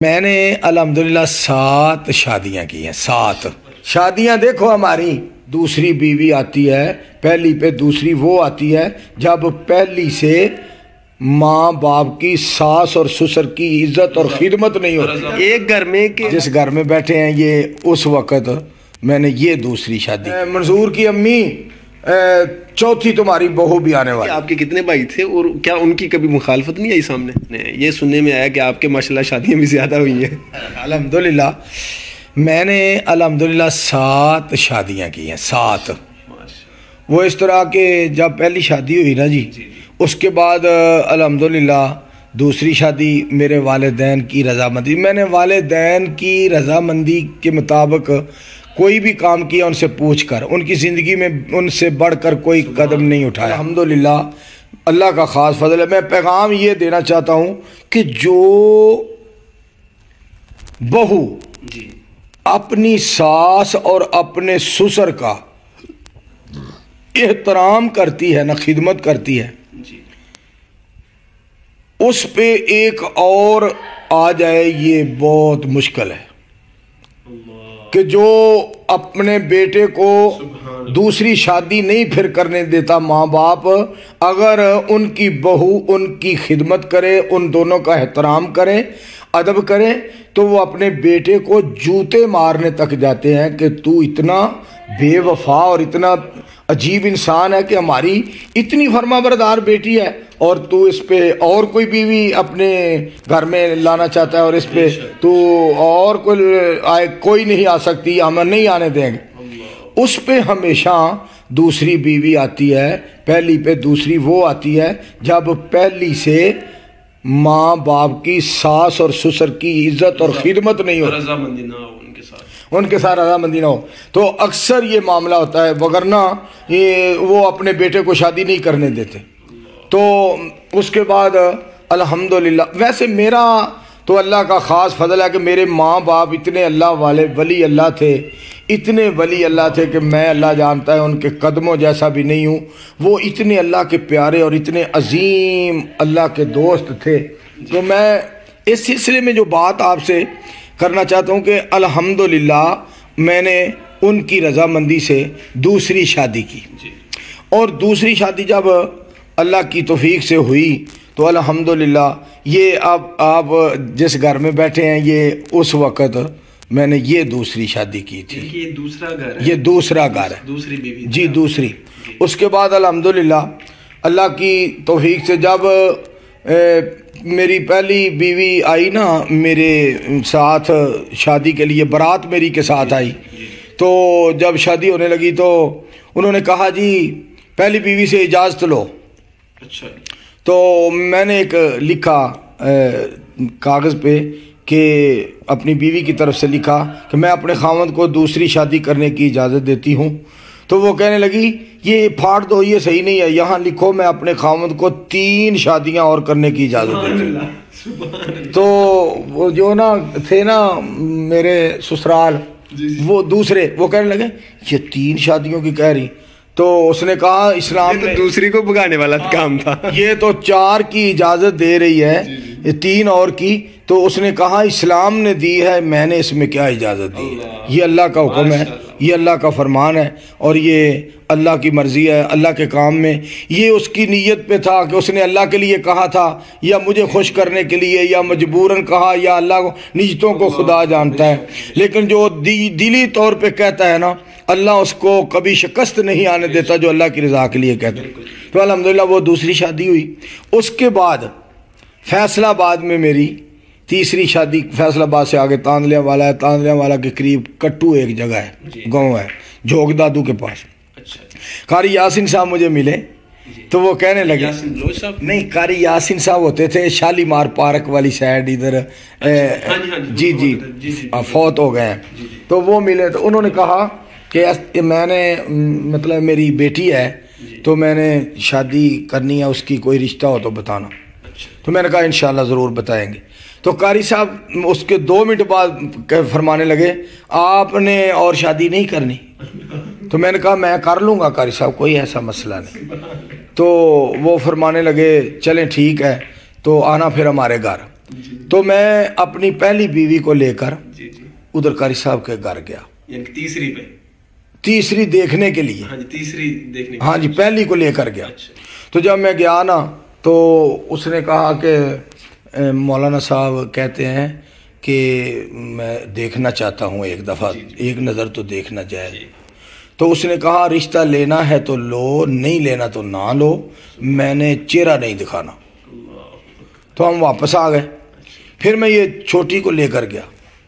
میں نے الحمدللہ 7 شادیاں کی ہیں، 7 شادیاں۔ دیکھو ہماری دوسری بیوی آتی ہے، پہلی پہ دوسری وہ آتی ہے جب پہلی سے ماں باپ کی، ساس اور سسر کی عزت اور خدمت نہیں ہوتی۔ ایک گھر میں جس گھر میں بیٹھے ہیں یہ اس وقت میں نے یہ دوسری شادی۔ منظور کی امی چوتھی تمہاری بہو بھی آنے والی۔ آپ کے کتنے بھائی تھے اور کیا ان کی کبھی مخالفت نہیں آئی سامنے؟ یہ سننے میں آیا کہ آپ کے ماشاءاللہ شادیاں بھی زیادہ ہوئی ہیں۔ الحمدللہ میں نے الحمدللہ 7 شادیاں کی ہیں، 7۔ وہ اس طرح کہ جب پہلی شادی ہوئی نا جی، اس کے بعد الحمدللہ دوسری شادی میرے والدین کی رضامندی، میں نے والدین کی رضامندی کے مطابق کوئی بھی کام کیا ان سے پوچھ کر، ان کی زندگی میں ان سے بڑھ کر کوئی قدم نہیں اٹھایا۔ الحمدللہ اللہ کا خاص فضل ہے۔ میں پیغام یہ دینا چاہتا ہوں کہ جو بہو اپنی ساس اور اپنے سسر کا احترام کرتی ہے نا، خدمت کرتی ہے، اس پہ ایک اور آ جائے یہ بہت مشکل ہے۔ کہ جو اپنے بیٹے کو دوسری شادی نہیں پھر کرنے دیتا ماں باپ، اگر ان کی بہو ان کی خدمت کرے، ان دونوں کا احترام کرے، ادب کرے، تو وہ اپنے بیٹے کو جوتے مارنے تک جاتے ہیں کہ تو اتنا بے وفا اور اتنا عجیب انسان ہے کہ ہماری اتنی فرما بردار بیٹی ہے اور تو اس پہ اور کوئی بیوی اپنے گھر میں لانا چاہتا ہے، اور اس پہ تو اور کوئی نہیں آ سکتی، ہم نہیں آنے دیں گے۔ اس پہ ہمیشہ دوسری بیوی آتی ہے، پہلی پہ دوسری وہ آتی ہے جب پہلی سے ماں باپ کی، ساس اور سسر کی عزت اور خدمت نہیں ہوتی، رضامندی نہ ہو ان کے ساتھ رضامندی نہ ہو، تو اکثر یہ معاملہ ہوتا ہے، وگرنہ وہ اپنے بیٹے کو شادی نہیں کرنے دیتے۔ تو اس کے بعد الحمدللہ ویسے میرا تو اللہ کا خاص فضل ہے کہ میرے ماں باپ اتنے اللہ والے ولی اللہ تھے، اتنے ولی اللہ تھے کہ میں اللہ جانتا ہے ان کے قدموں جیسا بھی نہیں ہوں۔ وہ اتنے اللہ کے پیارے اور اتنے عظیم اللہ کے دوست تھے۔ تو میں اس سلسلے میں جو بات آپ سے کرنا چاہتا ہوں کہ الحمدللہ میں نے ان کی رضامندی سے دوسری شادی کی، اور دوسری شادی جب اللہ کی توفیق سے ہوئی تو الحمدللہ یہ اب آپ جس گھر میں بیٹھے ہیں یہ اس وقت میں نے یہ دوسری شادی کی تھی۔ یہ دوسرا گھر ہے، یہ دوسرا گھر ہے، دوسری بیوی جی دوسری۔ اس کے بعد الحمدللہ اللہ کی توفیق سے جب میری پہلی بیوی آئی نا میرے ساتھ شادی کے لیے، برات میری کے ساتھ آئی، تو جب شادی ہونے لگی تو انہوں نے کہا جی پہلی بیوی سے اجازت لو۔ اچھا، تو میں نے ایک لکھا کاغذ پہ کہ اپنی بیوی کی طرف سے لکھا کہ میں اپنے خاوند کو دوسری شادی کرنے کی اجازت دیتی ہوں۔ تو وہ کہنے لگی یہ پھاڑ دو، یہ صحیح نہیں ہے، یہاں لکھو میں اپنے خاوند کو 3 شادیاں اور کرنے کی اجازت دیتی ہوں۔ تو وہ جو نا تھے نا میرے سسرال، وہ دوسرے وہ کہنے لگے یہ 3 شادیوں کی کہہ رہی، تو اس نے کہا اسلام نے دوسری کو بھگانے والا کام تھا، یہ تو 4 کی اجازت دے رہی ہے، یہ 3 اور کی، تو اس نے کہا اسلام نے دی ہے، میں نے اس میں کیا اجازت دی ہے، یہ اللہ کا حکم ہے، یہ اللہ کا فرمان ہے، اور یہ اللہ کی مرضی ہے، اللہ کے کام میں یہ اس کی نیت پہ تھا کہ اس نے اللہ کے لیے کہا تھا یا مجھے خوش کرنے کے لیے یا مجبوراً کہا، یا اللہ کو نیتوں کو خدا جانتا ہے، لیکن جو دلی طور پہ کہتا ہے نا اللہ اس کو کبھی شکست نہیں آنے دیتا جو اللہ کی رضا کے لیے کہتا ہے۔ تو الحمدللہ وہ دوسری شادی ہوئی۔ اس کے بعد فیصل آباد میں میری تیسری شادی، فیصل آباد سے آگے تاندلیاں والا ہے، تاندلیاں والا کے قریب کٹو ایک جگہ ہے، گاؤں ہے جھوگ دادو کے پاس۔ قاری یاسین صاحب مجھے ملے تو وہ کہنے لگے، نہیں قاری یاسین صاحب ہوتے تھے شالیمار پارک والی سائڈ ادھر، جی جی فوت ہو گئے ہیں۔ تو وہ ملے تو انہوں نے کہا کہ میں نے مطلب میری بیٹی ہے تو میں نے شادی کرنی ہے، اس کی کوئی رشتہ ہو تو بتانا۔ تو میں نے کہا انشاءاللہ ضرور بتائیں گے۔ تو قاری صاحب اس کے 2 منٹ بعد فرمانے لگے آپ نے اور شادی نہیں کرنی؟ تو میں نے کہا میں کر لوں گا قاری صاحب، کوئی ایسا مسئلہ نہیں۔ تو وہ فرمانے لگے چلیں ٹھیک ہے تو آنا پھر ہمارے گھر۔ تو میں اپنی پہلی بیوی کو لے کر جی جی ادھر قاری صاحب کے گھر گیا، یعنی تیسری پہ؟ تیسری دیکھنے کے لیے، ہاں جی تیسری دیکھنے ہاں جی پہلی کو لے کر گیا۔ اچھا تو جب میں گیا نا تو اس نے کہا کہ مولانا صاحب کہتے ہیں کہ میں دیکھنا چاہتا ہوں ایک دفعہ، ایک نظر تو دیکھنا جائے۔ تو اس نے کہا رشتہ لینا ہے تو لو، نہیں لینا تو نہ لو، میں نے چہرہ نہیں دکھانا۔ تو ہم واپس آ گئے، پھر میں یہ چھوٹی کو لے کر گیا،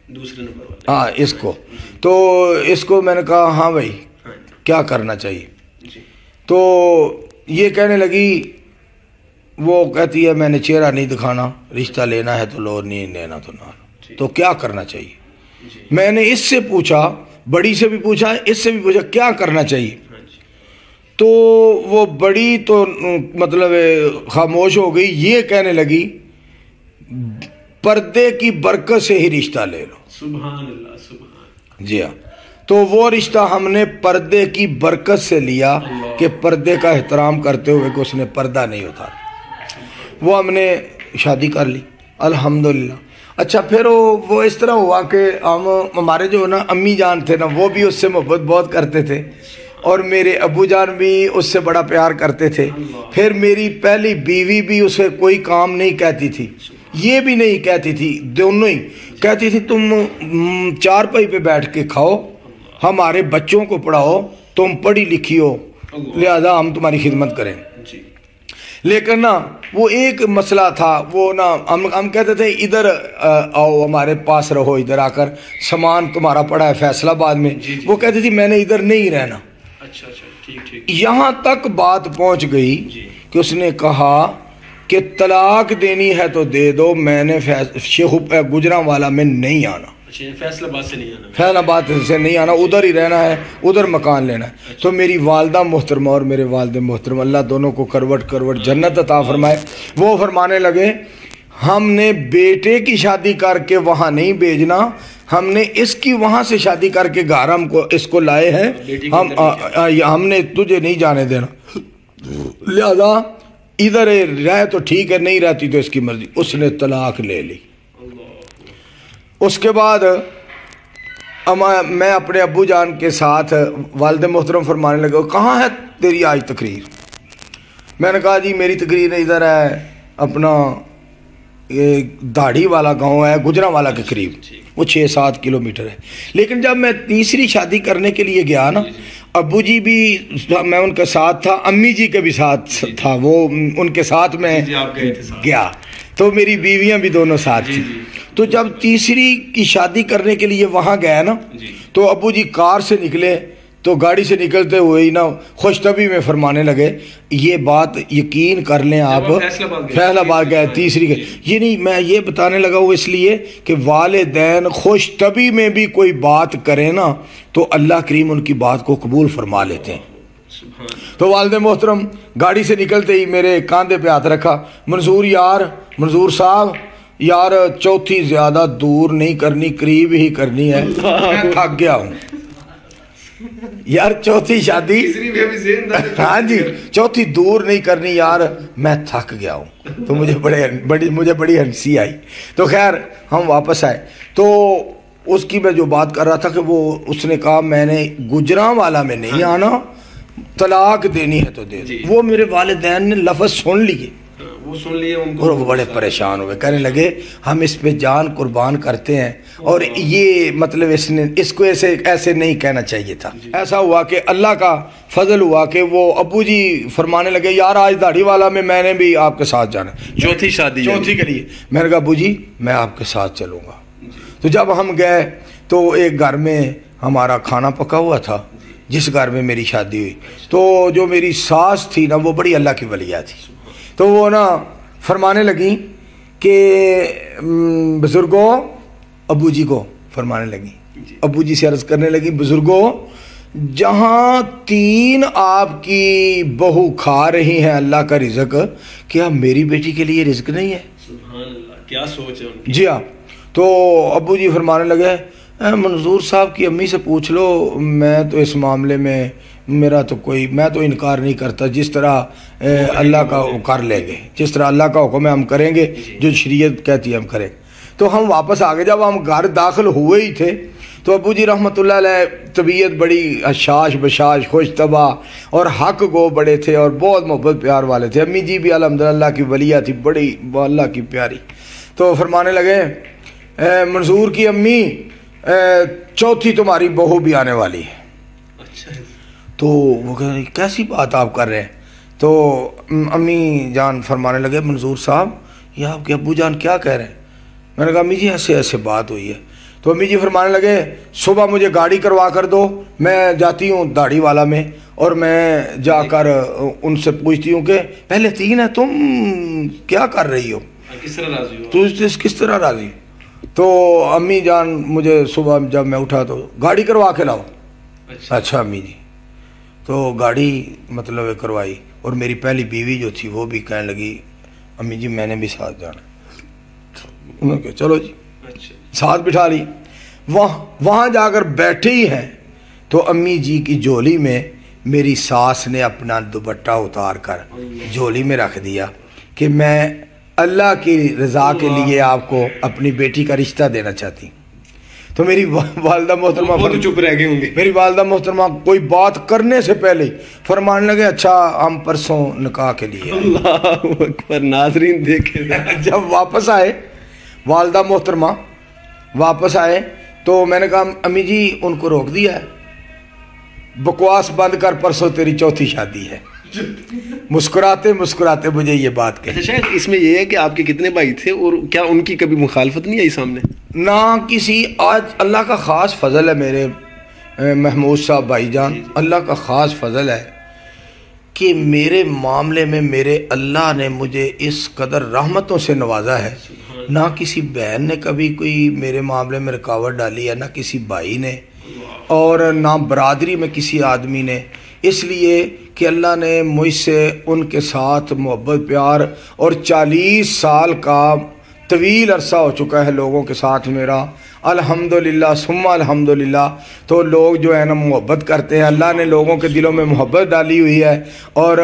دوسرے نمبر والے، ہاں اس کو، تو اس کو میں نے کہا ہاں بھائی کیا کرنا چاہیے؟ جی تو یہ کہنے لگی، وہ کہتی ہے میں نے چہرہ نہیں دکھانا، رشتہ لینا ہے تو لو، نہیں لینا تو نہ لو، تو کیا کرنا چاہیے؟ میں نے اس سے پوچھا، بڑی سے بھی پوچھا، اس سے بھی پوچھا کیا کرنا چاہیے؟ تو وہ بڑی تو مطلب خاموش ہو گئی، یہ کہنے لگی پردے کی برکت سے ہی رشتہ لے لو۔ سبحان اللہ سبحان۔ جی ہاں، تو وہ رشتہ ہم نے پردے کی برکت سے لیا کہ پردے کا احترام کرتے ہوئے کہ اس نے پردہ نہیں اتارا، وہ ہم نے شادی کر لی الحمدللہ۔ اچھا پھر وہ اس طرح ہوا کہ ہمارے جو نا امی جان تھے نا، وہ بھی اس سے محبت بہت کرتے تھے، اور میرے ابو جان بھی اس سے بڑا پیار کرتے تھے۔ پھر میری پہلی بیوی بھی اسے کوئی کام نہیں کہتی تھی، یہ بھی نہیں کہتی تھی، دونوں ہی کہتی تھی تم چارپائی پہ بیٹھ کے کھاؤ، ہمارے بچوں کو پڑھاؤ، تم پڑھی لکھی ہو لہذا ہم تمہاری خدمت کریں۔ لیکن نا وہ ایک مسئلہ تھا، وہ نا ہم کہتے تھے ادھر آؤ ہمارے پاس رہو، ادھر آ کر سامان تمہارا پڑا ہے فیصل آباد میں، وہ کہتی تھی میں نے ادھر نہیں رہنا۔ اچھا اچھا ٹھیک ٹھیک۔ یہاں تک بات پہنچ گئی کہ اس نے کہا کہ طلاق دینی ہے تو دے دو، میں نے شیخ گجرانوالہ میں نہیں آنا، فیصل آباد سے نہیں آنا، فیصل آباد سے نہیں آنا، ادھر ہی رہنا ہے، ادھر مکان لینا ہے۔ تو میری والدہ محترمہ اور میرے والد محترم، اللہ دونوں کو کروٹ کروٹ جنت عطا فرمائے، وہ فرمانے لگے ہم نے بیٹے کی شادی کر کے وہاں نہیں بھیجنا، ہم نے اس کی وہاں سے شادی کر کے گھر ہم کو اس کو لائے ہیں، ہم نے تجھے نہیں جانے دینا، لہذا ادھر رہے تو ٹھیک ہے، نہیں رہتی تو اس کی مرضی۔ اس نے طلاق لے لی۔ اس کے بعد میں اپنے ابو جان کے ساتھ، والد محترم فرمانے لگے کہاں ہے تیری آج تقریر؟ میں نے کہا جی میری تقریر ادھر ہے، اپنا داڑھی والا گاؤں ہے گجرانوالہ کے قریب، وہ 6-7 کلومیٹر ہے۔ لیکن جب میں تیسری شادی کرنے کے لیے گیا نا، ابو جی بھی میں ان کے ساتھ تھا، امی جی کے بھی ساتھ تھا، وہ ان کے ساتھ میں گیا، تو میری بیویاں بھی دونوں ساتھ تھیں۔ تو جب تیسری کی شادی کرنے کے لیے وہاں گیا نا، تو ابو جی کار سے نکلے، تو گاڑی سے نکلتے ہوئے ہی نا خوش طبی میں فرمانے لگے یہ بات یقین کر لیں آپ، فیصل آباد گئے تیسری گئے، یہ نہیں میں یہ بتانے لگا ہوں اس لیے کہ والدین خوش طبی میں بھی کوئی بات کریں نا تو اللہ کریم ان کی بات کو قبول فرما لیتے ہیں۔ تو والد محترم گاڑی سے نکلتے ہی میرے کاندھے پہ ہاتھ رکھا، منظور یار، منظور صاحب یار چوتھی زیادہ دور نہیں کرنی، قریب ہی کرنی ہے، میں تھک گیا ہوں یار، چوتھی شادی، ہاں جی چوتھی دور نہیں کرنی یار، میں تھک گیا ہوں۔ تو مجھے بڑی ہنسی آئی۔ تو خیر ہم واپس آئے، تو اس کی میں جو بات کر رہا تھا کہ وہ اس نے کہا میں نے گجرانوالہ میں نہیں آنا، طلاق دینی ہے تو دے دو۔ وہ میرے والدین نے لفظ سن لیے، وہ سن لیے، اور وہ بڑے پریشان ہوئے، کہنے لگے ہم اس پہ جان قربان کرتے ہیں، اور یہ مطلب اس کو ایسے نہیں کہنا چاہیے تھا۔ ایسا ہوا کہ اللہ کا فضل ہوا کہ وہ ابو جی فرمانے لگے یار آج داڑھی والا میں نے بھی آپ کے ساتھ جانا، چوتھی شادی چوتھی کے لیے۔ میں نے کہا ابو جی میں آپ کے ساتھ چلوں گا۔ تو جب ہم گئے تو ایک گھر میں ہمارا کھانا پکا ہوا تھا، جس گھر میں میری شادی ہوئی، تو جو میری ساس تھی نا وہ بڑی اللہ کی ولیہ تھی، تو وہ نا فرمانے لگیں کہ بزرگوں، ابو جی کو فرمانے لگیں، ابو جی سے عرض کرنے لگیں بزرگوں جہاں 3 آپ کی بہو کھا رہی ہیں اللہ کا رزق، کیا میری بیٹی کے لیے رزق نہیں ہے؟ سبحان اللہ، کیا سوچ ہے ان کی۔ جی ہاں۔ تو ابو جی فرمانے لگے منظور صاحب کی امی سے پوچھ لو، میں تو اس معاملے میں میرا تو کوئی، میں تو انکار نہیں کرتا، جس طرح اللہ کا کر لیں گے، جس طرح اللہ کا حکم ہے ہم کریں گے، جو شریعت کہتی ہے ہم کریں گے۔ تو ہم واپس آ گئے، جب ہم گھر داخل ہوئے ہی تھے تو ابو جی رحمۃ اللہ علیہ طبیعت بڑی حشاش بشاش خوش طبع اور حق گو بڑے تھے اور بہت محبت پیار والے تھے۔ امی جی بھی الحمدللہ کی ولیہ تھی، بڑی اللہ کی پیاری۔ تو فرمانے لگے منظور کی امی چوتھی تمہاری بہو بھی آنے والی ہے۔ تو وہ کہہ رہی کیسی بات آپ کر رہے ہیں؟ تو امی جان فرمانے لگے منظور صاحب یہ آپ کے ابو جان کیا کہہ رہے ہیں؟ میں نے کہا امی جی ایسے ایسے بات ہوئی ہے۔ تو امی جی فرمانے لگے صبح مجھے گاڑی کروا کر دو، میں جاتی ہوں داڑھی والا میں اور میں جا کر ان سے پوچھتی ہوں کہ پہلے تین ہے، تم کیا کر رہی ہو، کس طرح راضی ہو، تو کس طرح راضی؟ تو امی جان مجھے صبح جب میں اٹھا تو گاڑی کروا کے لاؤ۔ اچھا امی جی۔ تو گاڑی مطلب کروائی، اور میری پہلی بیوی جو تھی وہ بھی کہنے لگی امی جی میں نے بھی ساتھ جانا۔ انہوں نے کہا چلو جی، ساتھ بٹھا لی۔ وہاں جا کر بیٹھے ہی ہیں تو امی جی کی جھولی میں میری ساس نے اپنا دوپٹہ اتار کر جھولی میں رکھ دیا کہ میں اللہ کی رضا کے لیے آپ کو اپنی بیٹی کا رشتہ دینا چاہتی ہوں۔ تو میری والدہ محترمہ تو چپ رہ گئے ہوں گے، میری والدہ محترمہ کوئی بات کرنے سے پہلے فرمانے لگے اچھا ہم پرسوں نکاح کے لیے۔ اللہ اکبر، ناظرین دیکھیں۔ جب واپس آئے والدہ محترمہ واپس آئے تو میں نے کہا امی جی ان کو روک دیا ہے، بکواس بند کر، پرسوں تیری چوتھی شادی ہے۔ مسکراتے مسکراتے مجھے یہ بات کہی۔ اچھا شاید اس میں یہ ہے کہ آپ کے کتنے بھائی تھے اور کیا ان کی کبھی مخالفت نہیں آئی سامنے؟ نہ کسی، آج اللہ کا خاص فضل ہے میرے محمود صاحب بھائی جان، اللہ کا خاص فضل ہے کہ میرے معاملے میں میرے اللہ نے مجھے اس قدر رحمتوں سے نوازا ہے، نہ کسی بہن نے کبھی کوئی میرے معاملے میں رکاوٹ ڈالی ہے، نہ کسی بھائی نے، اور نہ برادری میں کسی آدمی نے، اس لیے کہ اللہ نے مجھ سے ان کے ساتھ محبت پیار، اور 40 سال کا طویل عرصہ ہو چکا ہے لوگوں کے ساتھ میرا، الحمدللہ ثم الحمدللہ۔ تو لوگ جو ہے نا محبت کرتے ہیں، اللہ نے لوگوں کے دلوں میں محبت ڈالی ہوئی ہے، اور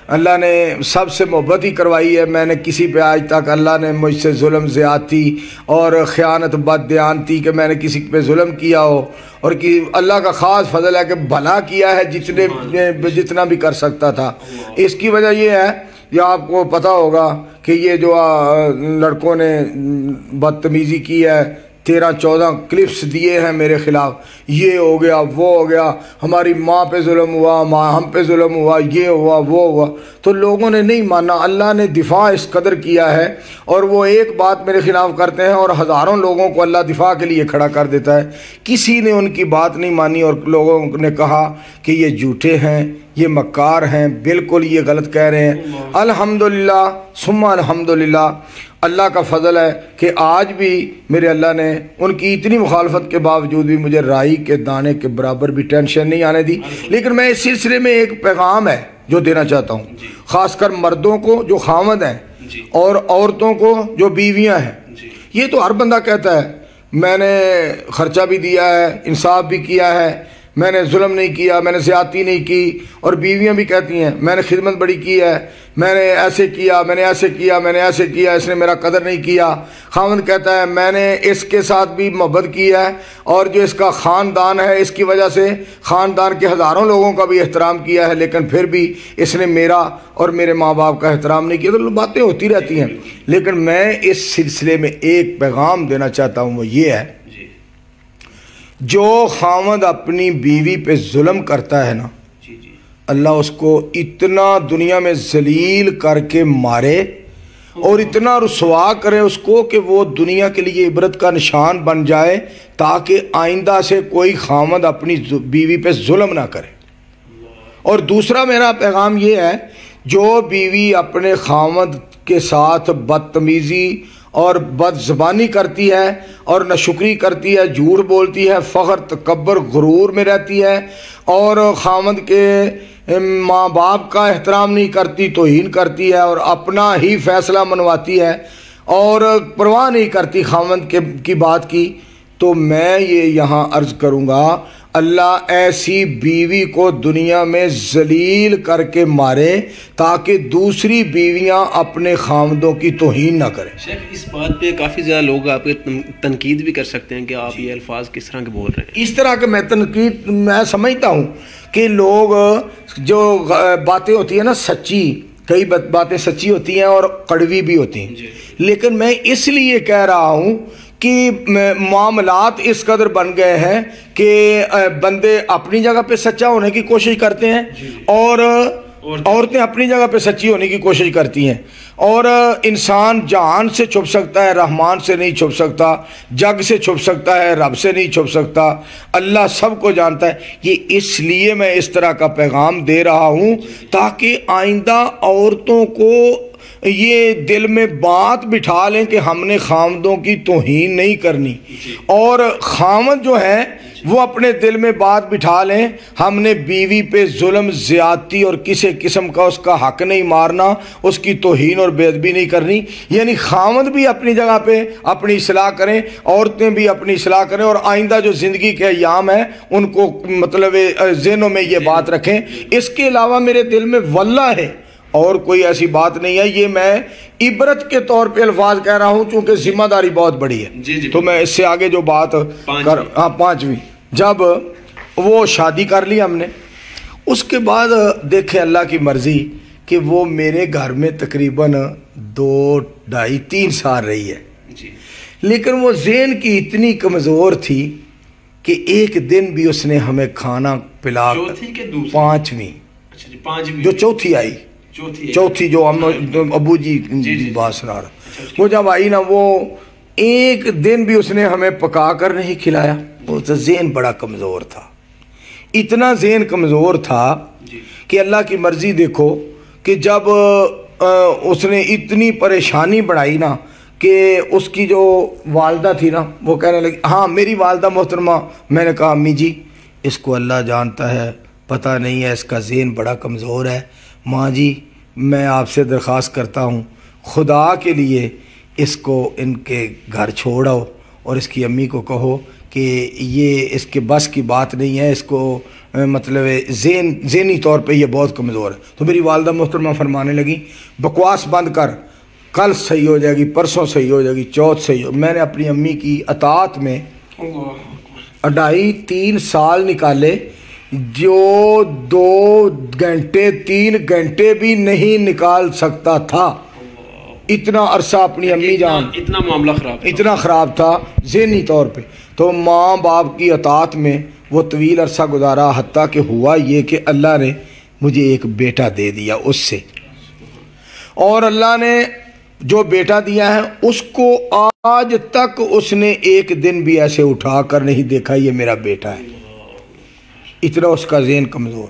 اللہ نے سب سے محبت ہی کروائی ہے۔ میں نے کسی پہ آج تک اللہ نے مجھ سے ظلم زیادتی اور خیانت بددیانتی کہ میں نے کسی پہ ظلم کیا ہو، اور کہ اللہ کا خاص فضل ہے کہ بھلا کیا ہے جتنا بھی کر سکتا تھا۔ اس کی وجہ یہ ہے، یا آپ کو پتہ ہوگا کہ یہ جو لڑکوں نے بدتمیزی کی ہے، 13-14 کلپس دیے ہیں میرے خلاف، یہ ہو گیا وہ ہو گیا، ہماری ماں پہ ظلم ہوا، ہم پہ ظلم ہوا، یہ ہوا وہ ہوا، تو لوگوں نے نہیں مانا۔ اللہ نے دفاع اس قدر کیا ہے، اور وہ ایک بات میرے خلاف کرتے ہیں اور ہزاروں لوگوں کو اللہ دفاع کے لیے کھڑا کر دیتا ہے۔ کسی نے ان کی بات نہیں مانی، اور لوگوں نے کہا کہ یہ جھوٹے ہیں، یہ مکار ہیں، بالکل یہ غلط کہہ رہے ہیں۔ الحمدللہ ثم الحمدللہ، اللہ کا فضل ہے کہ آج بھی میرے اللہ نے ان کی اتنی مخالفت کے باوجود بھی مجھے رائی کے دانے کے برابر بھی ٹینشن نہیں آنے دی۔ لیکن میں اس سلسلے میں ایک پیغام ہے جو دینا چاہتا ہوں، خاص کر مردوں کو جو خاوند ہیں اور عورتوں کو جو بیویاں ہیں۔ یہ تو ہر بندہ کہتا ہے میں نے خرچہ بھی دیا ہے، انصاف بھی کیا ہے، میں نے ظلم نہیں کیا، میں نے زیادتی نہیں کی، اور بیویاں بھی کہتی ہیں میں نے خدمت بڑی کی ہے، میں نے ایسے کیا، میں نے ایسے کیا، میں نے ایسے کیا، اس نے میرا قدر نہیں کیا۔ خاوند کہتا ہے میں نے اس کے ساتھ بھی محبت کی ہے، اور جو اس کا خاندان ہے اس کی وجہ سے خاندان کے ہزاروں لوگوں کا بھی احترام کیا ہے، لیکن پھر بھی اس نے میرا اور میرے ماں باپ کا احترام نہیں کیا۔ تو باتیں ہوتی رہتی ہیں، لیکن میں اس سلسلے میں ایک پیغام دینا چاہتا ہوں، وہ یہ ہے جو خاوند اپنی بیوی پہ ظلم کرتا ہے نا، اللہ اس کو اتنا دنیا میں ذلیل کر کے مارے اور اتنا رسوا کرے اس کو کہ وہ دنیا کے لیے عبرت کا نشان بن جائے، تاکہ آئندہ سے کوئی خاوند اپنی بیوی پہ ظلم نہ کرے۔ اور دوسرا میرا پیغام یہ ہے، جو بیوی اپنے خاوند کے ساتھ بدتمیزی اور بد زبانی کرتی ہے اور ناشکری کرتی ہے، جھوٹ بولتی ہے، فخر تکبر غرور میں رہتی ہے، اور خاوند کے ماں باپ کا احترام نہیں کرتی، توہین کرتی ہے، اور اپنا ہی فیصلہ منواتی ہے، اور پرواہ نہیں کرتی خاوند کی بات کی، تو میں یہ یہاں عرض کروں گا اللہ ایسی بیوی کو دنیا میں ذلیل کر کے مارے تاکہ دوسری بیویاں اپنے خامدوں کی توہین نہ کریں۔ شیخ اس بات پہ کافی زیادہ لوگ آپ کے تنقید بھی کر سکتے ہیں کہ آپ یہ الفاظ کس طرح کے بول رہے ہیں۔ اس طرح کے میں تنقید میں سمجھتا ہوں کہ لوگ جو باتیں ہوتی ہیں نا سچی، کئی باتیں سچی ہوتی ہیں اور کڑوی بھی ہوتی ہیں، لیکن میں اس لیے کہہ رہا ہوں کہ معاملات اس قدر بن گئے ہیں کہ بندے اپنی جگہ پہ سچا ہونے کی کوشش کرتے ہیں اور عورتیں اپنی جگہ پہ سچی ہونے کی کوشش کرتی ہیں، اور انسان جہان سے چھپ سکتا ہے، رحمان سے نہیں چھپ سکتا، جگ سے چھپ سکتا ہے، رب سے نہیں چھپ سکتا، اللہ سب کو جانتا ہے۔ یہ اس لیے میں اس طرح کا پیغام دے رہا ہوں تاکہ آئندہ عورتوں کو یہ دل میں بات بٹھا لیں کہ ہم نے خامدوں کی توہین نہیں کرنی، اور خامد جو ہے وہ اپنے دل میں بات بٹھا لیں ہم نے بیوی پہ ظلم، زیادتی اور کسی قسم کا اس کا حق نہیں مارنا، اس کی توہین اور بے ادبی نہیں کرنی۔ یعنی خامد بھی اپنی جگہ پہ اپنی اصلاح کریں، عورتیں بھی اپنی اصلاح کریں، اور آئندہ جو زندگی کے ایام ہیں ان کو مطلب ذہنوں میں یہ بات رکھیں۔ اس کے علاوہ میرے دل میں واللہ ہے اور کوئی ایسی بات نہیں ہے، یہ میں عبرت کے طور پہ الفاظ کہہ رہا ہوں چونکہ ذمہ داری بہت بڑی ہے۔ تو میں اس سے آگے جو بات پانچویں، جب وہ شادی کر لی ہم نے، اس کے بعد دیکھیں اللہ کی مرضی کہ وہ میرے گھر میں تقریباً 2، 2.5، 3 سال رہی ہے، لیکن وہ ذہن کی اتنی کمزور تھی کہ ایک دن بھی اس نے ہمیں کھانا پلا، پانچویں جو چوتھی آئی، چوتھی جو ہم ابو جی بات سنا رہا، وہ جب آئی نا وہ ایک دن بھی اس نے ہمیں پکا کر نہیں کھلایا۔ وہ ذہن بڑا کمزور تھا، اتنا ذہن کمزور تھا کہ اللہ کی مرضی دیکھو کہ جب اس نے اتنی پریشانی بڑھائی نا کہ اس کی جو والدہ تھی نا وہ کہنے لگی، ہاں میری والدہ محترمہ، میں نے کہا امی جی اس کو اللہ جانتا ہے، پتہ نہیں ہے، اس کا ذہن بڑا کمزور ہے، ماں جی میں آپ سے درخواست کرتا ہوں خدا کے لیے اس کو ان کے گھر چھوڑ آؤ، اور اس کی امی کو کہو کہ یہ اس کے بس کی بات نہیں ہے، اس کو مطلب ذہنی طور پہ یہ بہت کمزور ہے۔ تو میری والدہ محترمہ فرمانے لگی بکواس بند کر، کل صحیح ہو جائے گی، پرسوں صحیح ہو جائے گی، چوتھ صحیح ہو۔ میں نے اپنی امی کی اطاعت میں 2.5-3 سال نکالے، جو 2 گھنٹے 3 گھنٹے بھی نہیں نکال سکتا تھا، اتنا عرصہ اپنی امی جان، اتنا معاملہ اتنا خراب تھا ذہنی طور پہ۔ تو ماں باپ کی اطاعت میں وہ طویل عرصہ گزارا، حتیٰ کہ ہوا یہ کہ اللہ نے مجھے ایک بیٹا دے دیا اس سے، اور اللہ نے جو بیٹا دیا ہے اس کو آج تک اس نے ایک دن بھی ایسے اٹھا کر نہیں دیکھا یہ میرا بیٹا ہے، اتنا اس کا ذہن کمزور۔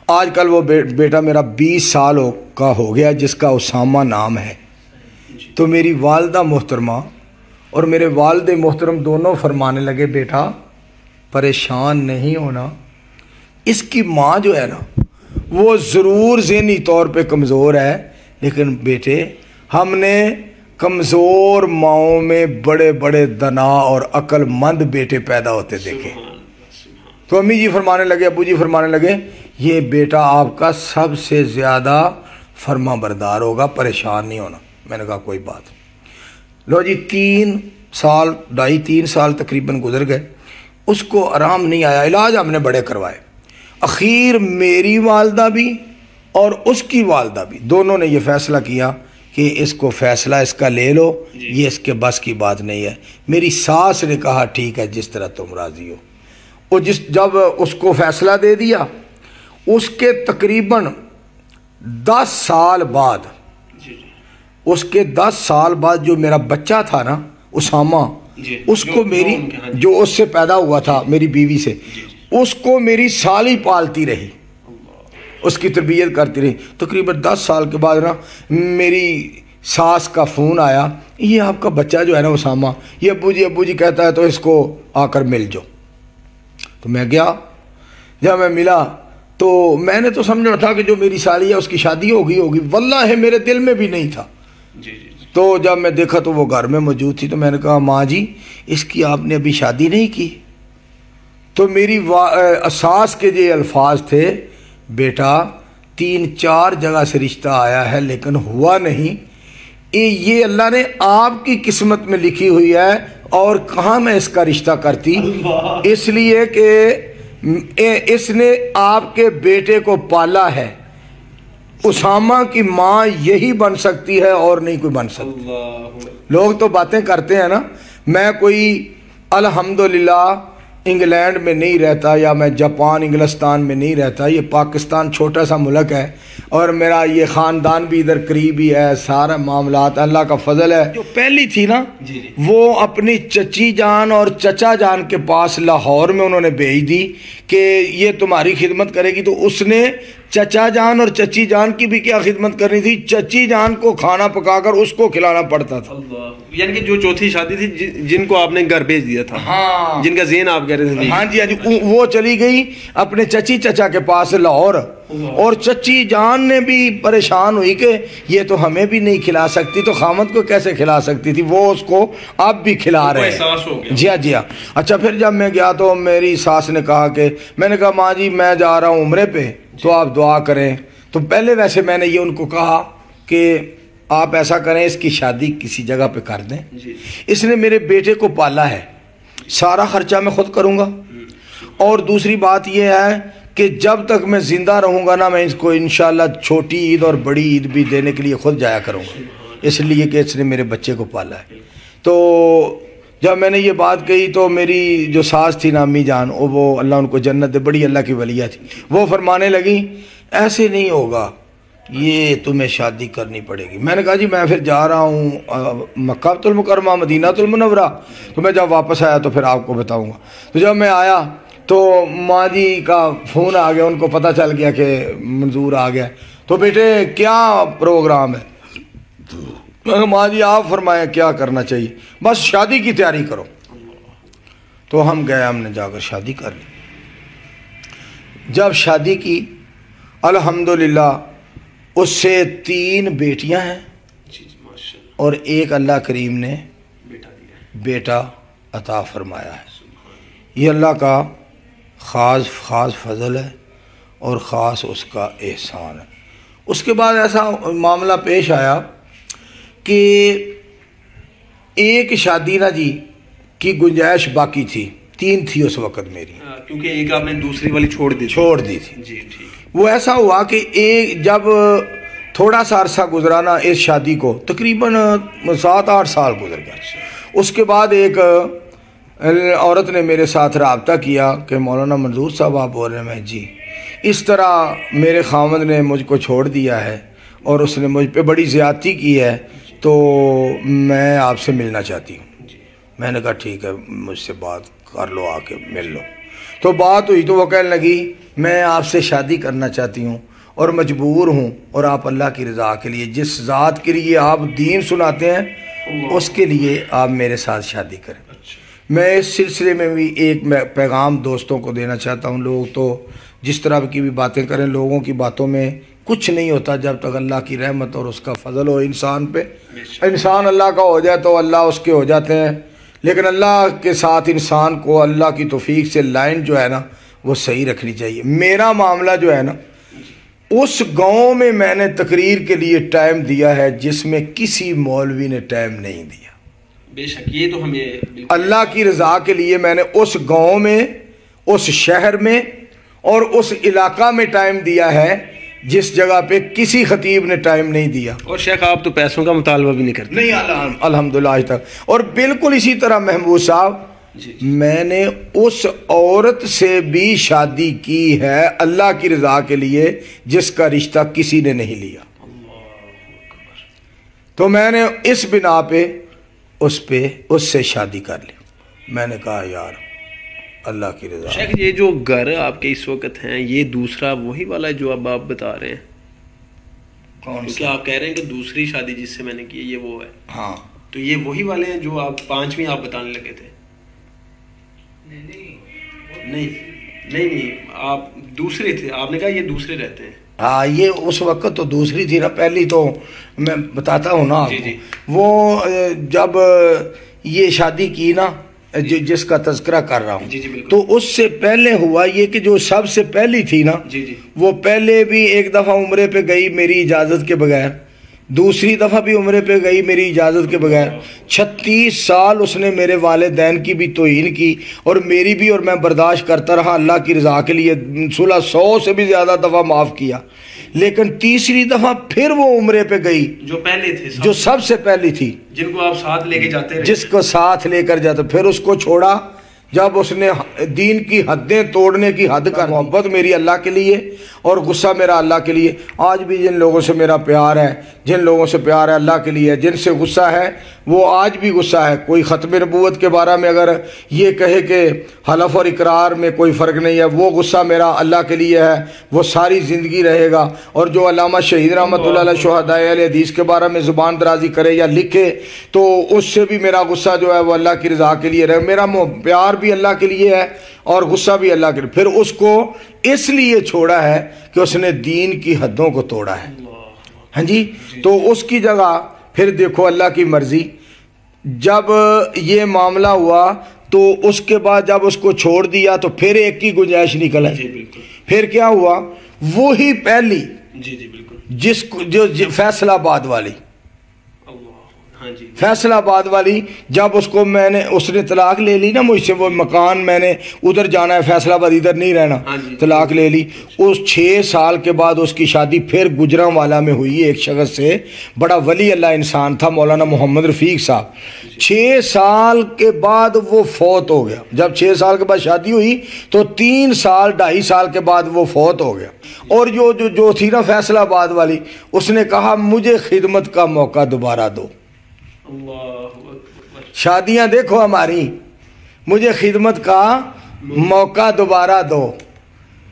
آج کل وہ بیٹا میرا 20 سال کا ہو گیا جس کا اسامہ نام ہے۔ تو میری والدہ محترمہ اور میرے والد محترم دونوں فرمانے لگے بیٹا پریشان نہیں ہونا، اس کی ماں جو ہے نا وہ ضرور ذہنی طور پہ کمزور ہے، لیکن بیٹے ہم نے کمزور ماؤں میں بڑے بڑے دنا اور عقل مند بیٹے پیدا ہوتے دیکھے۔ تو امی جی فرمانے لگے، ابو جی فرمانے لگے یہ بیٹا آپ کا سب سے زیادہ فرما بردار ہوگا، پریشان نہیں ہونا۔ میں نے کہا کوئی بات۔ لو جی 3 سال 2.5-3 سال تقریباً گزر گئے، اس کو آرام نہیں آیا، علاج ہم نے بڑے کروائے، اخیر میری والدہ بھی اور اس کی والدہ بھی دونوں نے یہ فیصلہ کیا کہ اس کو فیصلہ اس کا لے لو، یہ اس کے بس کی بات نہیں ہے۔ میری ساس نے کہا ٹھیک ہے جس طرح تم راضی ہو۔ اور جب اس کو فیصلہ دے دیا، اس کے تقریباً 10 سال بعد، اس کے 10 سال بعد جو میرا بچہ تھا نا اسامہ، اس کو میری جو اس سے پیدا ہوا تھا میری بیوی سے، اس کو میری سالی پالتی رہی، اس کی تربیت کرتی رہی۔ تقریباً 10 سال کے بعد نا میری ساس کا فون آیا، یہ آپ کا بچہ جو ہے نا اسامہ، یہ ابو جی کہتا ہے تو اس کو آ کر مل جاؤ۔ تو میں گیا، جب میں ملا تو میں نے تو سمجھا تھا کہ جو میری سالی ہے اس کی شادی ہوگی، واللہ میرے دل میں بھی نہیں تھا۔ تو جب میں دیکھا تو وہ گھر میں موجود تھی، تو میں نے کہا ماں جی اس کی آپ نے ابھی شادی نہیں کی؟ تو میری اساس کے جو الفاظ تھے، بیٹا 3-4 جگہ سے رشتہ آیا ہے لیکن ہوا نہیں، یہ اللہ نے آپ کی قسمت میں لکھی ہوئی ہے، اور کہاں میں اس کا رشتہ کرتی، اس لیے کہ اس نے آپ کے بیٹے کو پالا ہے، اسامہ کی ماں یہی بن سکتی ہے اور نہیں کوئی بن سکتی۔ لوگ تو باتیں کرتے ہیں نا، میں کوئی الحمدللہ انگلینڈ میں نہیں رہتا، یا میں جاپان انگلستان میں نہیں رہتا، یہ پاکستان چھوٹا سا ملک ہے، اور میرا یہ خاندان بھی ادھر قریب ہی ہے، سارا معاملات اللہ کا فضل ہے۔ جو پہلی تھی نا وہ اپنی چچی جان اور چچا جان کے پاس لاہور میں انہوں نے بھیج دی کہ یہ تمہاری خدمت کرے گی، تو اس نے چچا جان اور چچی جان کی بھی کیا خدمت کرنی تھی، چچی جان کو کھانا پکا کر اس کو کھلانا پڑتا تھا۔ یعنی کہ جو چوتھی شادی تھی جن کو آپ نے گھر بھیج دیا تھا، ہاں جن کا ذہن آپ کہہ رہے تھے، ہاں جی وہ چلی گئی اپنے چچی چچا کے پاس لاہور، اور چچی جان نے بھی پریشان ہوئی کہ یہ تو ہمیں بھی نہیں کھلا سکتی، تو خامد کو کیسے کھلا سکتی تھی، وہ اس کو اب بھی کھلا رہے ہیں۔ جی ہاں جی ہاں۔ اچھا پھر جب میں گیا تو میری ساس نے کہا کہ میں نے کہا ماں جی میں جا رہا ہوں عمرے پہ، تو آپ دعا کریں۔ تو پہلے ویسے میں نے یہ ان کو کہا کہ آپ ایسا کریں اس کی شادی کسی جگہ پہ کر دیں، اس نے میرے بیٹے کو پالا ہے، سارا خرچہ میں خود کروں گا، اور دوسری بات یہ ہے کہ جب تک میں زندہ رہوں گا نا میں اس کو انشاءاللہ چھوٹی عید اور بڑی عید بھی دینے کے لیے خود جایا کروں گا، اس لیے کہ اس نے میرے بچے کو پالا ہے۔ تو جب میں نے یہ بات کہی تو میری جو ساس تھی نا امی جان، وہ اللہ ان کو جنت دے، بڑی اللہ کی ولیہ تھی، وہ فرمانے لگی ایسے نہیں ہوگا، یہ تمہیں شادی کرنی پڑے گی۔ میں نے کہا جی میں پھر جا رہا ہوں مکہ المکرمہ مدینہ المنورہ، تو میں جب واپس آیا تو پھر آپ کو بتاؤں گا۔ تو جب میں آیا تو ماں جی کا فون آ گیا، ان کو پتہ چل گیا کہ منظور آ گیا، تو بیٹے کیا پروگرام ہے؟ ماں جی آپ فرمائیں کیا کرنا چاہیے؟ بس شادی کی تیاری کرو۔ تو ہم گئے، ہم نے جا کر شادی کر لی۔ جب شادی کی الحمدللہ اس سے 3 بیٹیاں ہیں اور ایک اللہ کریم نے بیٹا عطا فرمایا ہے۔ یہ اللہ کا خاص فضل ہے اور خاص اس کا احسان ہے۔ اس کے بعد ایسا معاملہ پیش آیا کہ ایک شادی نا جی کی گنجائش باقی تھی، 3 تھی اس وقت میری، کیونکہ ایک آپ نے دوسری والی چھوڑ دی تھی۔ جی ٹھیک۔ وہ ایسا ہوا کہ جب تھوڑا سا عرصہ گزرانا اس شادی کو، تقریباً 7-8 سال گزر گیا، اس کے بعد ایک عورت نے میرے ساتھ رابطہ کیا کہ مولانا منظور صاحب آپ بول رہے ہیں؟ میں جی اس طرح میرے خامد نے مجھ کو چھوڑ دیا ہے اور اس نے مجھ پہ بڑی زیادتی کی ہے، تو میں آپ سے ملنا چاہتی ہوں۔ میں نے کہا ٹھیک ہے مجھ سے بات کر لو، آ کے مل لو۔ تو بات ہوئی تو وہ کہنے لگی میں آپ سے شادی کرنا چاہتی ہوں اور مجبور ہوں، اور آپ اللہ کی رضا کے لیے جس ذات کے لیے آپ دین سناتے ہیں اس کے لیے آپ میرے ساتھ شادی کریں۔ میں اس سلسلے میں بھی ایک پیغام دوستوں کو دینا چاہتا ہوں۔ لوگ تو جس طرح کی بھی باتیں کریں، لوگوں کی باتوں میں کچھ نہیں ہوتا جب تک اللہ کی رحمت اور اس کا فضل ہو انسان پہ۔ انسان اللہ کا ہو جائے تو اللہ اس کے ہو جاتے ہیں، لیکن اللہ کے ساتھ انسان کو اللہ کی توفیق سے لائن جو ہے نا وہ صحیح رکھنی چاہیے۔ میرا معاملہ جو ہے نا، اس گاؤں میں نے تقریر کے لیے ٹائم دیا ہے جس میں کسی مولوی نے ٹائم نہیں دیا۔ بے شک یہ تو ہمیں اللہ کی رضا کے لیے میں نے اس گاؤں میں، اس شہر میں اور اس علاقہ میں ٹائم دیا ہے جس جگہ پہ کسی خطیب نے ٹائم نہیں دیا۔ اور شیخ آپ تو پیسوں کا مطالبہ بھی نہیں کرتے؟ نہیں الحمدللہ آج تک۔ اور بالکل اسی طرح محمود صاحب میں نے اس عورت سے بھی شادی کی ہے اللہ کی رضا کے لیے جس کا رشتہ کسی نے نہیں لیا، تو میں نے اس بنا پہ اس سے شادی کر لی۔ میں نے کہا یار اللہ کی رضا۔ شیخ یہ جو گھر آپ کے اس وقت ہیں یہ دوسرا وہی والا ہے جو اب آپ بتا رہے ہیں؟ کیونکہ آپ کہہ رہے ہیں کہ دوسری شادی جس سے میں نے کی یہ وہ ہے۔ ہاں تو یہ وہی والے ہیں جو آپ 5ویں آپ بتانے لگے تھے؟ نہیں آپ دوسرے تھے، آپ نے کہا یہ دوسرے رہتے ہیں۔ ہاں یہ اس وقت تو دوسری تھی نا، پہلی تو میں بتاتا ہوں نا آپ کو۔ وہ جب یہ شادی کی نا جس کا تذکرہ کر رہا ہوں، تو اس سے پہلے ہوا یہ کہ جو سب سے پہلی تھی نا، وہ پہلے بھی ایک دفعہ عمرے پہ گئی میری اجازت کے بغیر، دوسری دفعہ بھی عمرے پہ گئی میری اجازت کے بغیر۔ 36 سال اس نے میرے والدین کی بھی توہین کی اور میری بھی، اور میں برداشت کرتا رہا اللہ کی رضا کے لیے۔ 1600 سے بھی زیادہ دفعہ معاف کیا، لیکن تیسری دفعہ پھر وہ عمرے پہ گئی جو پہلے تھے، جو سب سے پہلی تھی، جن کو آپ ساتھ لے کے جاتے رہے، جس کو ساتھ لے کر جاتے۔ پھر اس کو چھوڑا جب اس نے دین کی حدیں توڑنے کی حد کر، محبت میری اللہ کے لیے اور غصہ میرا اللہ کے لیے۔ آج بھی جن لوگوں سے میرا پیار ہے، جن لوگوں سے پیار ہے اللہ کے لیے، جن سے غصہ ہے وہ آج بھی غصہ ہے۔ کوئی ختم نبوت کے بارے میں اگر یہ کہے کہ حلف اور اقرار میں کوئی فرق نہیں ہے، وہ غصہ میرا اللہ کے لیے ہے، وہ ساری زندگی رہے گا۔ اور جو علامہ شہید رحمۃ اللہ علیہ شہداء اہل حدیث کے بارے میں زبان درازی کرے یا لکھے، تو اس سے بھی میرا غصہ جو ہے وہ اللہ کی رضا کے لیے رہے۔ میرا پیار بھی اللہ کے لیے ہے اور غصہ بھی اللہ کے لیے۔ پھر اس کو اس لیے چھوڑا ہے کہ اس نے دین کی حدوں کو توڑا ہے، ہاں جی۔ تو اس کی جگہ پھر دیکھو اللہ کی مرضی، جب یہ معاملہ ہوا تو اس کے بعد جب اس کو چھوڑ دیا تو پھر ایک کی گنجائش نکل ہے۔ پھر کیا ہوا، وہی پہلی جس کو جو فیصل آباد والی، فیصل آباد والی، جب اس کو میں نے، اس نے طلاق لے لی نا مجھ سے، وہ مکان میں نے ادھر جانا ہے فیصل آباد، ادھر نہیں رہنا، طلاق لے لی۔ اس 6 سال کے بعد اس کی شادی پھر گجرانوالا میں ہوئی ایک شخص سے، بڑا ولی اللہ انسان تھا، مولانا محمد رفیق صاحب۔ 6 سال کے بعد وہ فوت ہو گیا۔ جب 6 سال کے بعد شادی ہوئی تو 3 سال 2.5 سال کے بعد وہ فوت ہو گیا۔ اور جو تھی نا فیصل آباد والی، اس نے کہا مجھے خدمت کا موقع دوبارہ دو۔ شادیاں دیکھو ہماری، مجھے خدمت کا موقع دوبارہ دو۔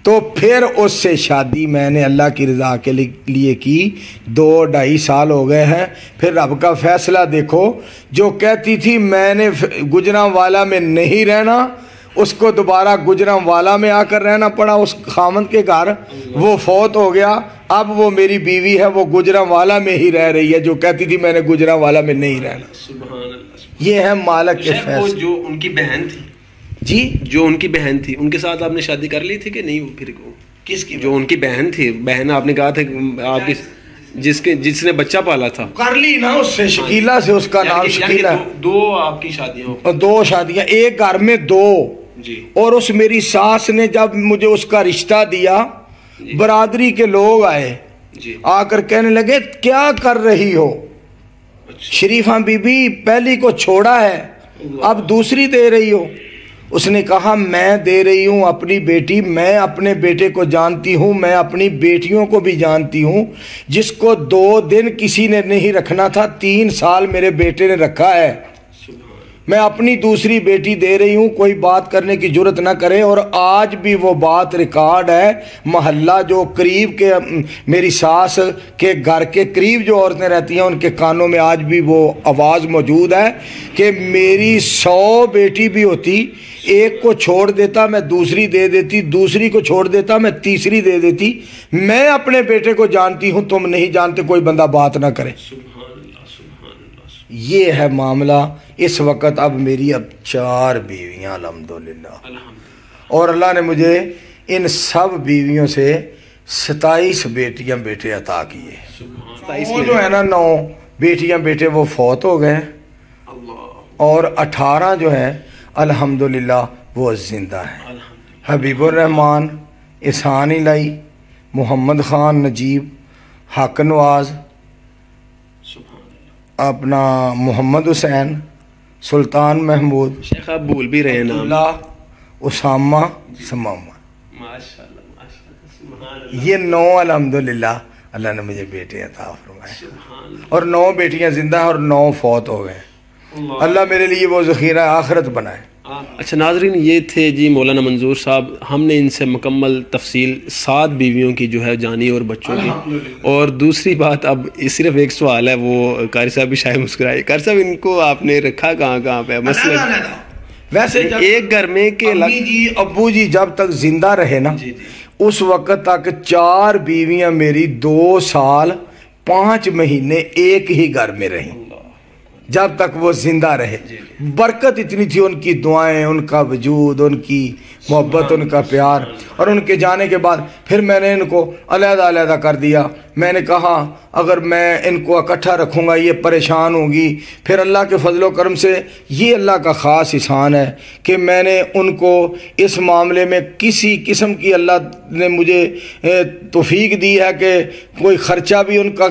تو پھر اس سے شادی میں نے اللہ کی رضا کے لیے کی، 2-2.5 سال ہو گئے ہیں۔ پھر رب کا فیصلہ دیکھو، جو کہتی تھی میں نے گجرانوالا میں نہیں رہنا، اس کو دوبارہ گجرانوالا میں آ کر رہنا پڑا اس خامند کے گھر، وہ فوت ہو گیا۔ اب وہ میری بیوی ہے، وہ گجرانوالا میں ہی رہ رہی ہے، جو کہتی تھی میں نے گجرانوالا میں نہیں رہنا۔ سبحان اللہ۔ یہ ہے مالک کے فیصلے۔ جو ان کی بہن تھی، جی جو ان کی بہن تھی، ان کے ساتھ آپ نے شادی کر لی تھی کہ نہیں؟ پھر کس کی؟ جو ان کی بہن تھی، بہن آپ نے کہا تھا آپ کی جس نے بچہ پالا تھا، کر لی نا اس سے، شکیلا سے، اس کا نام شکیلا۔ 2 آپ کی شادیاں، 2 شادیاں، ایک گھر میں 2۔ اور اس میری ساس نے جب مجھے اس کا رشتہ دیا، برادری کے لوگ آئے، آ کر کہنے لگے کیا کر رہی ہو شریفہ بی بی، پہلی کو چھوڑا ہے اب دوسری دے رہی ہو۔ اس نے کہا میں دے رہی ہوں اپنی بیٹی، میں اپنے بیٹے کو جانتی ہوں، میں اپنی بیٹیوں کو بھی جانتی ہوں۔ جس کو 2 دن کسی نے نہیں رکھنا تھا، 3 سال میرے بیٹے نے رکھا ہے۔ میں اپنی دوسری بیٹی دے رہی ہوں، کوئی بات کرنے کی جرت نہ کرے۔ اور آج بھی وہ بات ریکارڈ ہے، محلہ جو قریب کے میری ساس کے گھر کے قریب جو عورتیں رہتی ہیں ان کے کانوں میں آج بھی وہ آواز موجود ہے کہ میری 100 بیٹی بھی ہوتی، ایک کو چھوڑ دیتا میں دوسری دے دیتی، دوسری کو چھوڑ دیتا میں تیسری دے دیتی۔ میں اپنے بیٹے کو جانتی ہوں، تم نہیں جانتے، کوئی بندہ بات نہ کرے۔ یہ ہے معاملہ اس وقت۔ اب میری 4 بیویاں الحمدللہ، اور اللہ نے مجھے ان سب بیویوں سے 27 بیٹیاں بیٹے عطا کیے۔ وہ جو ہے نا 9 بیٹیاں بیٹے وہ فوت ہو گئے، اور 18 جو ہیں الحمدللہ وہ زندہ ہیں۔ حبیب الرحمان، احسان الہی، محمد خان نجیب، حق نواز، اپنا محمد حسین، سلطان محمود، شیخ آپ بھول بھی رہے ہیں نام، اللہ، اسامہ، سمامہ، یہ 9 الحمدللہ اللہ نے مجھے بیٹے عطا فرمائے، اور 9 بیٹیاں زندہ ہیں اور 9 فوت ہو گئے۔ اللہ میرے لیے وہ ذخیرہ آخرت بنائے۔ اچھا ناظرین، یہ تھے جی مولانا منظور صاحب۔ ہم نے ان سے مکمل تفصیل 7 بیویوں کی جو ہے جانی اور بچوں کی۔ اور دوسری بات، اب صرف ایک سوال ہے، وہ قاری صاحب بھی شاید مسکرائے۔ قاری صاحب ان کو آپ نے رکھا کہاں پہ؟ مثلا ویسے ایک گھر میں کہ ابو جی جب تک زندہ رہے نا، اس وقت تک 4 بیویاں میری 2 سال 5 مہینے ایک ہی گھر میں رہیں جب تک وہ زندہ رہے. برکت اتنی تھی ان کی دعائیں، ان کا وجود، ان کی محبت، ان کا پیار. اور ان کے جانے کے بعد پھر میں نے ان کو علیحدہ علیحدہ کر دیا. میں نے کہا اگر میں ان کو اکٹھا رکھوں گا یہ پریشان ہوگی. پھر اللہ کے فضل و کرم سے یہ اللہ کا خاص احسان ہے کہ میں نے ان کو اس معاملے میں کسی قسم کی اللہ نے مجھے توفیق دی ہے کہ کوئی خرچہ بھی ان کا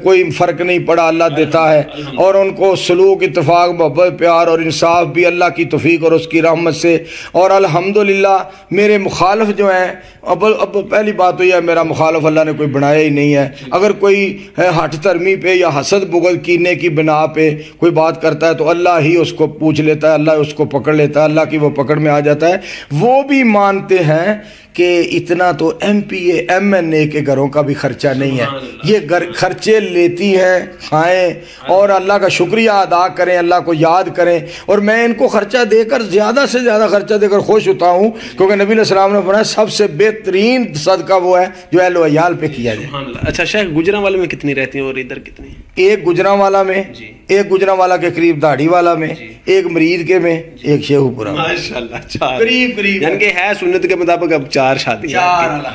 کوئی فرق نہیں پڑا، اللہ دیتا ہے. اور ان کو سلوک، اتفاق، محبت، پیار اور انصاف بھی اللہ کی توفیق اور اس کی رحمت سے. اور الحمدللہ میرے مخالف جو ہیں، اب پہلی بات تو یہ ہے میرا مخالف اللہ نے کوئی بنایا ہی نہیں ہے. اگر کوئی ہٹ دھرمی پہ یا حسد بغض کینے کی بنا پہ کوئی بات کرتا ہے تو اللہ ہی اس کو پوچھ لیتا ہے، اللہ اس کو پکڑ لیتا ہے، اللہ کی وہ پکڑ میں آ جاتا ہے. وہ بھی مانتے ہیں کہ اتنا تو M P A M N A کے گھروں کا بھی خرچہ نہیں ہے. یہ خرچے لیتی ہیں، کھائیں اور اللہ کا شکریہ ادا کریں، اللہ کو یاد کریں. اور میں ان کو خرچہ دے کر زیادہ سے زیادہ خرچہ دے کر خوش ہوتا ہوں، کیونکہ نبی علیہ السلام نے فرمایا سب سے بہترین صدقہ وہ ہے جو اہل و عیال پہ کیا جائے. اچھا شیخ، گجرانوالے میں کتنی رہتی ہیں اور ادھر کتنی؟ ایک گجرانوالا میں، ایک گجرانوالا کے قریب داڑھی والا میں، ایک مرید کے میں، ایک شیخو پورا. ماشاءاللہ، قریب یعنی کہ ہے سنت کے مطابق اب 4 شادیاں.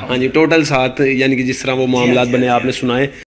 ہاں جی، ٹوٹل 7، یعنی کہ جس طرح وہ معاملات بنے آپ نے سنائے.